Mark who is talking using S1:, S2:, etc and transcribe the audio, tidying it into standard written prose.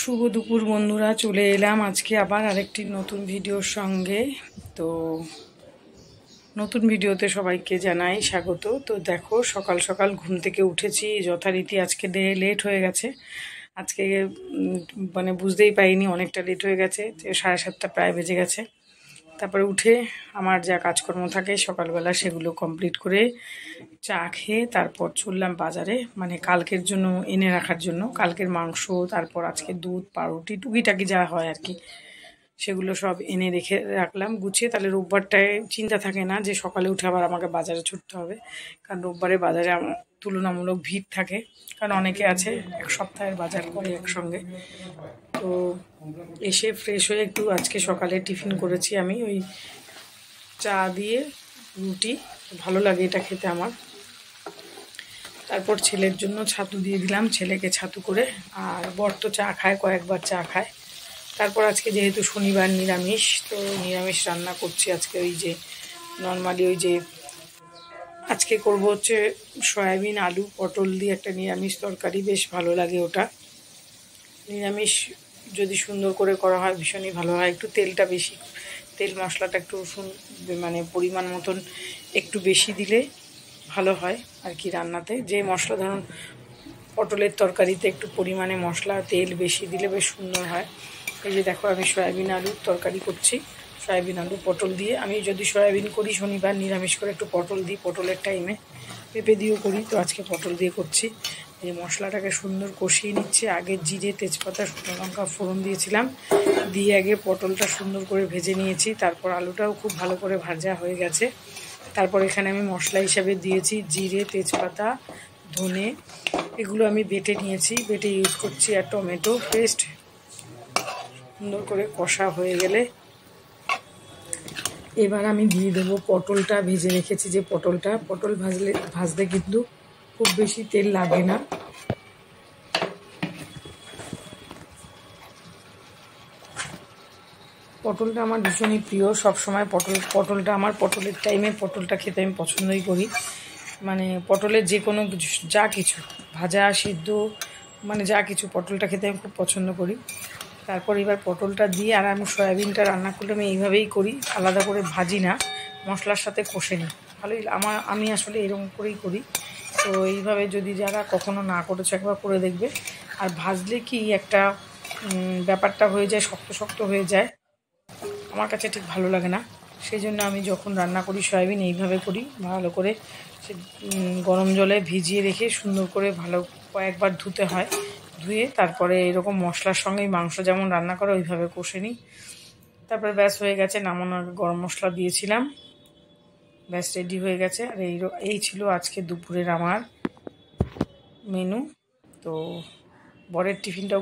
S1: শুভ দুপুর বন্ধুরা, চলে এলাম আজকে আবার আরেকটি নতুন ভিডিওর সঙ্গে। তো নতুন ভিডিওতে সবাইকে জানাই স্বাগত। তো দেখো, সকাল সকাল ঘুম থেকে উঠেছি যথারীতি। আজকে লেট হয়ে গেছে। আজকে মানে বুঝতেই পারিনি, অনেকটা লেট হয়ে গেছে, 7:30 প্রায় বেজে গেছে। তারপরে উঠে আমার যা কাজকর্ম থাকে সকালবেলা সেগুলো কমপ্লিট করে চা খেয়ে তারপর চললাম বাজারে, মানে কালকের জন্য এনে রাখার জন্য। কালকের মাংস, তারপর আজকে দুধ, পাউরুটি, টুকিটাকি যা হয় আর কি, সেগুলো সব এনে রেখে রাখলাম গুছিয়ে। তাহলে রোববারটায় চিন্তা থাকে না যে সকালে উঠে আবার আমাকে বাজারে ছুটতে হবে, কারণ রোববারে বাজারে তুলনামূলক ভিড় থাকে, কারণ অনেকে আছে এক সপ্তাহের বাজার করে একসঙ্গে। তো এসে ফ্রেশ হয়ে একটু আজকে সকালে টিফিন করেছি আমি, ওই চা দিয়ে রুটি। ভালো লাগে এটা খেতে আমার। তারপর ছেলের জন্য ছাতু দিয়ে দিলাম, ছেলেকে ছাতু করে। আর বর তো চা খায়, কয়েকবার চা খায়। তারপর আজকে যেহেতু শনিবার নিরামিষ, তো নিরামিষ রান্না করছি আজকে। ওই যে নর্মালি ওই যে আজকে করব হচ্ছে সয়াবিন, আলু, পটল দিয়ে একটা নিরামিষ তরকারি, বেশ ভালো লাগে ওটা। নিরামিষ যদি সুন্দর করে করা হয় ভীষণই ভালো হয়। একটু তেলটা বেশি, তেল মশলাটা একটু মানে পরিমাণ মতন একটু বেশি দিলে ভালো হয় আর কি রান্নাতে। যে মশলা ধরুন পটলের তরকারিতে একটু পরিমাণে মশলা তেল বেশি দিলে বেশ সুন্দর হয়। এই যে দেখো, আমি সয়াবিন আলুর তরকারি করছি। সয়াবিন আলু পটল দিয়ে। আমি যদি সয়াবিন করি শনিবার, নিরামিষ করে একটু পটল দিই পটলের টাইমে, পেঁপে দিয়েও করি, তো আজকে পটল দিয়ে করছি। এই মশলাটাকে সুন্দর কষিয়ে নিচ্ছে। আগে জিরে, তেজপাতা, শুকনো লঙ্কা ফোড়ন দিয়েছিলাম, দিয়ে আগে পটলটা সুন্দর করে ভেজে নিয়েছি। তারপর আলুটাও খুব ভালো করে ভাজা হয়ে গেছে। তারপর এখানে আমি মশলা হিসাবে দিয়েছি জিরে, তেজপাতা, ধনে, এগুলো আমি বেটে নিয়েছি, বেটে ইউজ করছি। আর টমেটো পেস্ট সুন্দর করে কষা হয়ে গেলে এবার আমি দিয়ে দেবো পটলটা ভেজে রেখেছি। যে পটল ভাজলে কিন্তু খুব বেশি তেল লাগে না। পটলটা আমার ভীষণই প্রিয়, সবসময় পটলটা আমার, পটলের টাইমে পটলটা খেতে আমি পছন্দই করি। মানে পটলের যে কোনো কিছু, যা কিছু ভাজা, সিদ্ধ, মানে যা কিছু, পটলটা খেতে আমি খুব পছন্দ করি। তারপর এবার পটলটা দিয়ে, আর আমি সয়াবিনটা রান্না করলে আমি এইভাবেই করি, আলাদা করে ভাজি না, মশলার সাথে কষে নিই। ভালোই আমি আসলে এরকম করেই করি। তো এইভাবে যদি যারা কখনো না করেছে একবার করে দেখবে। আর ভাজলে কি একটা ব্যাপারটা হয়ে যায়, শক্ত শক্ত হয়ে যায়, আমার কাছে ঠিক ভালো লাগে না। সেই জন্য আমি যখন রান্না করি সয়াবিন এইভাবে করি। ভালো করে সে গরম জলে ভিজিয়ে রেখে সুন্দর করে ভালো কয়েকবার ধুতে হয়, ধুয়ে তারপরে এরকম মশলার সঙ্গেই মাংস যেমন রান্না করে ওইভাবে কষে নিই। তারপরে ব্যাস হয়ে গেছে, নামানোর গরম মশলা দিয়েছিলাম, ব্যাস রেডি হয়ে গেছে। আর এই ছিল আজকে দুপুরের আমার মেনু। তো বরের টিফিনটাও